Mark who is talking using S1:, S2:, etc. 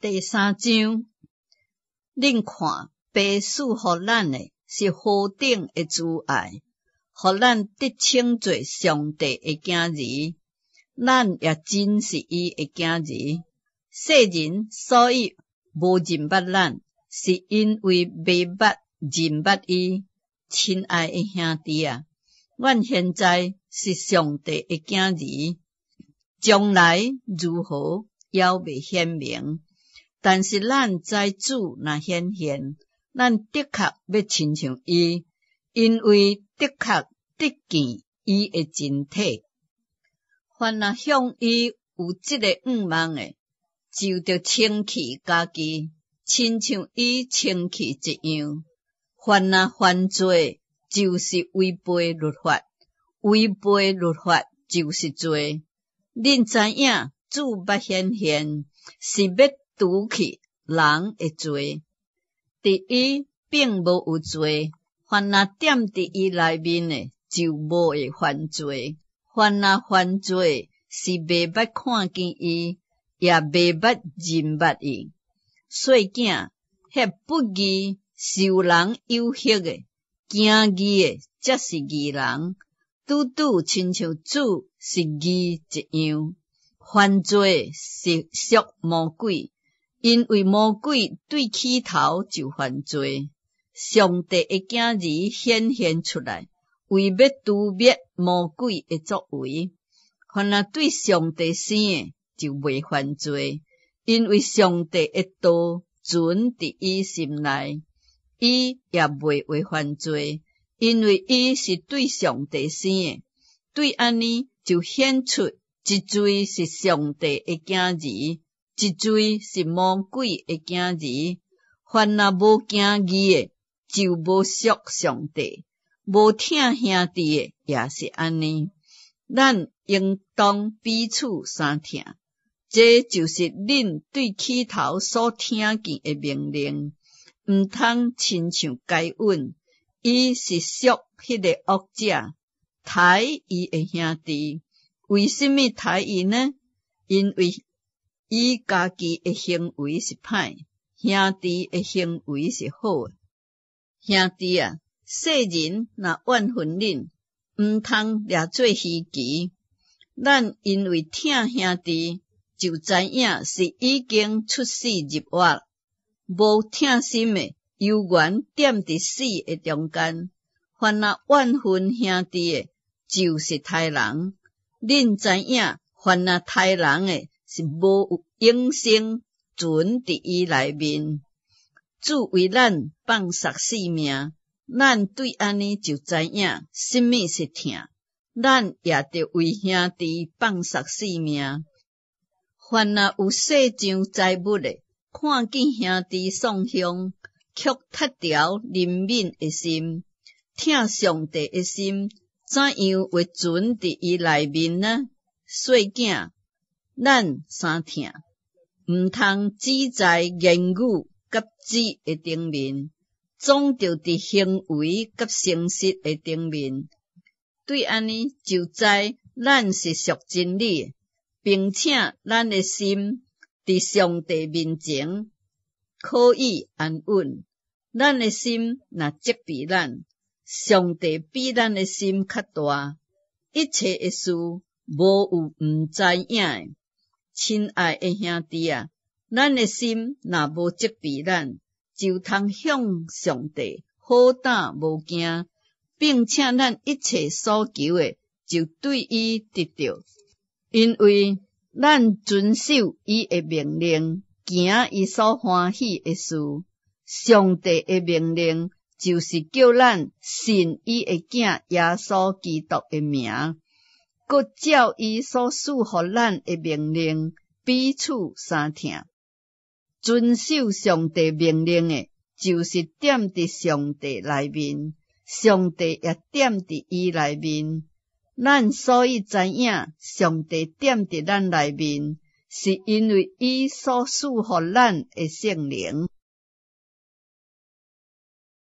S1: 第三章，恁看，爸赐予咱的是何等的慈爱，予咱得称作上帝的囝儿，咱也真是伊的囝儿。世人所以无认捌咱，是因为未捌认捌伊。亲爱的兄弟啊，阮现在是上帝的囝儿，将来如何还未显明。但是咱知主若显现，咱的确要亲像伊，因为的确得见伊的真体。凡若向伊有即个愿望的，就着清气家己，亲像伊清气一样。凡若犯罪，就是违背律法，违背律法就是罪。恁知影，主捌显现，是要除去人的罪。伫伊并无有罪，凡若踮伫伊内面的，就无会犯罪。凡若犯罪，是未捌看见伊，也未捌认捌伊。细囝，迄不义受人诱惑的，惊义的才是义人，拄拄亲像主是义一样。犯罪是属魔鬼，因为魔鬼对起头就犯罪。上帝的囝儿显现出来，为要除灭魔鬼的作为。凡若对上帝生的，就袂犯罪，因为上帝的道存伫伊心内，伊也袂违犯罪，因为伊是对上帝生的。对安尼就显出一罪是上帝的囝儿，一罪是魔鬼的囝儿。凡若无行义的，就无属上帝；无疼兄弟的，也是安尼。咱应当彼此相疼，这就是恁对起头所听见的命令。毋通亲像该隐，伊是属迄个恶者，杀伊的兄弟。为什么杀伊呢？因为伊家己的行为是歹，兄弟的行为是好的。兄弟啊，世人若怨恨恁，毋通掠做稀奇。咱因为疼兄弟，就知影是已经出死入活。无疼心的，犹原踮伫死的中间。凡若怨恨兄弟的，就是杀人。恁知影，凡若杀人的，是无有永生存伫伊内面。主为咱放杀性命，咱对安尼就知影什么是疼。咱也着为兄弟放杀性命。凡若有世上财物的，看见兄弟丧凶，却脱掉怜悯的心，疼上帝的心，怎样会存伫伊内面呢？细囝，咱相疼，毋通只在言语甲字的顶面，总着伫行为甲诚实的顶面。对安尼就知咱是属真理的，并且咱的心伫上帝面前可以安稳。咱的心若责备咱，上帝比咱的心较大，一切的事无有毋知影的。亲爱的兄弟啊，咱的心若无责备咱，就通向上帝好胆无惊，并且咱一切所求的就对伊得到，因为咱遵守伊的命令，行伊所欢喜的事。上帝的命令就是叫咱信伊的囝耶稣基督的名，佮照伊所赐予咱的命令彼此相疼。遵守上帝命令的，就是踮伫上帝内面，上帝也踮伫伊内面。咱所以知影上帝踮伫咱内面，是因为伊所赐予咱的圣灵。